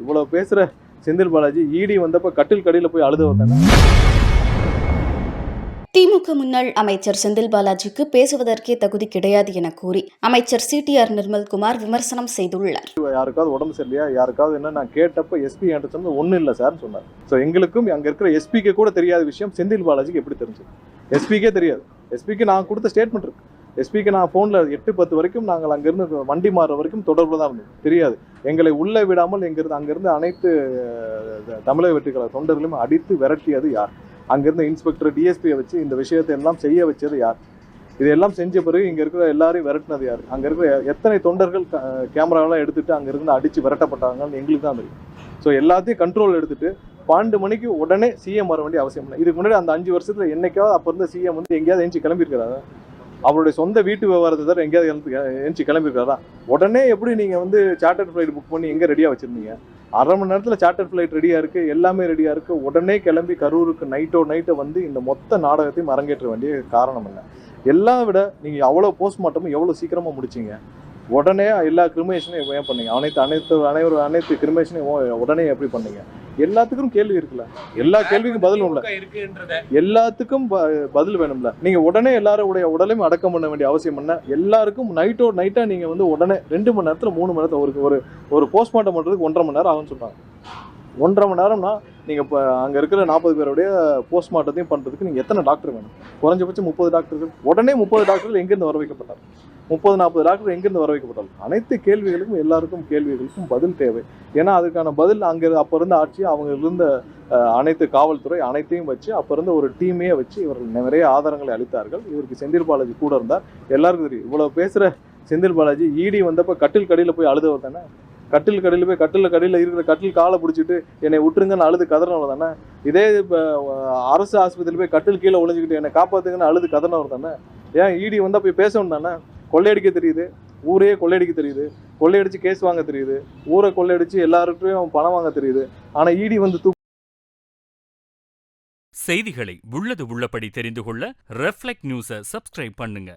இவ்வளவு பேசுற செந்தில் பாலாஜி இடி வந்தப்ப கட்டில் கடியில போய் அழுதவர் தானே. திமுக முன்னாள் அமைச்சர் செந்தில் பாலாஜிக்கு பேசுவதற்கே தகுதி கிடையாது என கூறி அமைச்சர் CTR நிர்மல்குமார் விமர்சனம் செய்துள்ளார். யாருக்காவது உடம்பு சரியில்லையா, யாருக்காவது என்ன நான் கேட்டப்ப எஸ்பி என்கிட்ட சொன்னது ஒன்றும் இல்லை சார்னு சொன்னார். ஸோ எங்களுக்கும் அங்கே இருக்கிற எஸ்பிக்கு கூட தெரியாத விஷயம் செந்தில் பாலாஜிக்கு எப்படி தெரிஞ்சது? எஸ்பிக்கே தெரியாது. எஸ்பிக்கு நான் கொடுத்த ஸ்டேட்மெண்ட் இருக்கு. எஸ்பிக்கு நான் ஃபோனில் 8-10 வரைக்கும் நாங்கள் அங்கேருந்து வண்டி மாறுற வரைக்கும் தொடர்பில் தான் இருந்தோம். தெரியாது, எங்களை உள்ளே விடாமல் அங்கேருந்து அனைத்து தமிழக வெற்றிக்கழக தொண்டர்களும் அடித்து விரட்டியது யார்? அங்கேருந்து இன்ஸ்பெக்டர் டிஎஸ்பியை வச்சு இந்த விஷயத்தை எல்லாம் செய்ய வச்சது யார்? இதெல்லாம் செஞ்ச பிறகு இங்கே இருக்கிற எல்லாரையும் விரட்டினது யார்? அங்கே இருக்கிற எத்தனை தொண்டர்கள் கேமராவெல்லாம் எடுத்துட்டு அங்கே இருந்து அடித்து விரட்டப்பட்டாங்கன்னு எங்களுக்கு தான் தெரியும். ஸோ எல்லாத்தையும் கண்ட்ரோல் எடுத்துட்டு 12 மணிக்கு உடனே சிஎம் வர வேண்டிய அவசியம் இல்லை. இதுக்கு முன்னாடி அந்த 5 வருஷத்தில் என்னைக்காவது அப்போ இருந்த சிஎம் வந்து எங்கேயாவது எஞ்சி கிளம்பியிருக்கிறாரா? அவருடைய சொந்த வீட்டு விவகாரத்தை தவிர எங்கேயாவது எஞ்சி கிளம்பியிருக்காரா? உடனே எப்படி நீங்கள் வந்து சார்ட்டர் ஃப்ளைட் புக் பண்ணி எங்கே ரெடியாக வச்சுருந்தீங்க? அரை மணி நேரத்தில் சார்ட்டர் ஃப்ளைட் ரெடியாக இருக்குது, எல்லாமே ரெடியாக இருக்குது. உடனே கிளம்பி கரூருக்கு நைட்டை வந்து இந்த மொத்த நாடகத்தையும் அரங்கேற்ற வேண்டிய காரணம் என்ன? எல்லாம் விட நீங்கள் அவ்வளோ போஸ்ட்மார்ட்டமும் எவ்வளோ சீக்கிரமாக முடிச்சிங்க? உடனே எல்லா கிரிமினேஷனையும் ஏன் பண்ணீங்க? அனைத்து கிரிமினேஷனையும் உடனே எப்படி பண்ணீங்க? எல்லாத்துக்கும் கேள்வி இருக்குல்ல, எல்லா கேள்விக்கும் பதில் உள்ள, எல்லாத்துக்கும் பதில் வேணும்ல. நீங்க உடனே எல்லாருடைய உடலையும் அடக்கம் பண்ண வேண்டிய அவசியம் என்ன? எல்லாருக்கும் நைட்டா நீங்க வந்து உடனே 2 மணி நேரத்துல 3 மணி நேரத்துல ஒரு போஸ்ட்மார்ட்டம் பண்றதுக்கு 1.5 மணி நேரம் ஆகும்னு சொல்றாங்க. 1.5 மணி நேரம்னா நீங்க இப்போ அங்க இருக்கிற 40 பேருடைய போஸ்ட்மார்ட்டத்தையும் பண்றதுக்கு நீங்க எத்தனை டாக்டர் வேணும்? குறைஞ்சபட்சம் 30 டாக்டர்கள். உடனே 30 டாக்டர்கள் எங்கிருந்து வர வைக்கப்பட்டார்? 30-40 டாக்டர் எங்கிருந்து வர வைக்கப்பட்டார்? அனைத்து கேள்விகளுக்கும் எல்லாருக்கும் கேள்விகளுக்கும் பதில் தேவை. ஏன்னா அதுக்கான பதில் அப்ப இருந்த ஆட்சி, அவங்க இருந்த அனைத்து காவல்துறை அனைத்தையும் வச்சு அப்ப இருந்த ஒரு டீமே வச்சு இவர்கள் நிறைய ஆதாரங்களை அளித்தார்கள். இவருக்கு செந்தில் பாலாஜி கூட இருந்தார். எல்லாருக்கும் தெரியும். இவ்வளவு பேசுற செந்தில் பாலாஜி இடி வந்தப்ப கட்டில் கடியில போய் அழுதவர் தானே. கட்டில் கடியில் போய் கடியில் இருக்கிற கட்டில் காலை பிடிச்சிட்டு என்னை விட்டுருங்கன்னு அழுது கதறினவர் தானே. இதே இப்போ அரசு ஆஸ்பத்திரியில் போய் கட்டில் கீழே ஒழிஞ்சிக்கிட்டு என்னை காப்பாற்றுங்கன்னு அழுது கதறினவர் தானே. ஏன் இடி வந்தால் போய் பேசணும் தானே? கொள்ளையடிக்க தெரியுது, ஊரையே கொள்ளையடிக்க தெரியுது, கொள்ளையடிச்சு கேஸ் வாங்க தெரியுது, ஊரை கொள்ளையடிச்சு எல்லாருக்கும் பணம் வாங்க தெரியுது. ஆனால் இடி வந்து செய்திகளை உள்ளது உள்ளபடி தெரிந்து கொள்ள ரெஃப்ளெக்ட் நியூஸை சப்ஸ்கிரைப் பண்ணுங்க.